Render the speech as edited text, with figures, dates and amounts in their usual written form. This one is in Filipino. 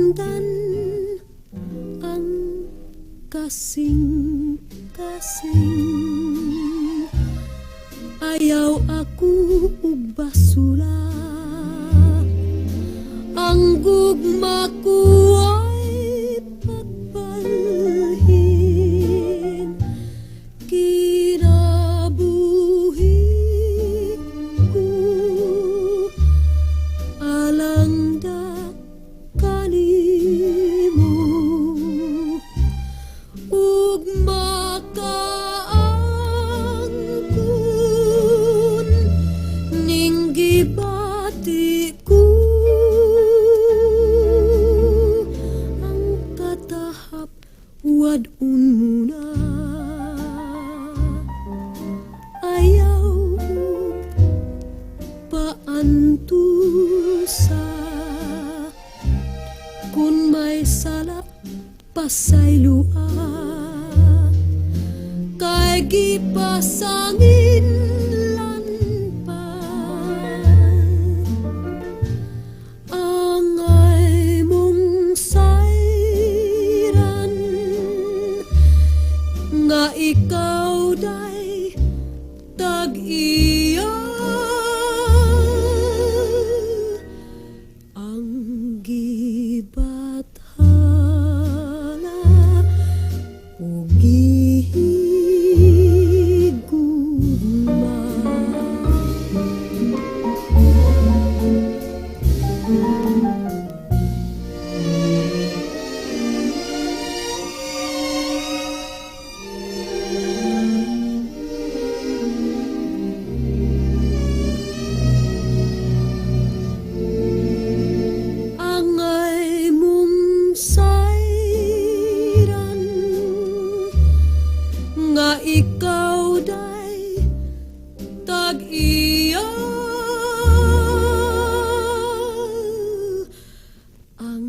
masundan ang kasing-kasing. Ayaw ako ug basura, ang gugma ko ay pagbalhin. Kinabuhi ko alang da kanimo ug makaangkon ning gibati ko ang katahap wadun muna. Ayaw paantusa kun may sala pasaylua kay gipasangin lan pa angay mong sayran nga ikaw day tag-iya ang gibathala o gihigugma. Angay mong sayran nga ikaw day tag-iya ang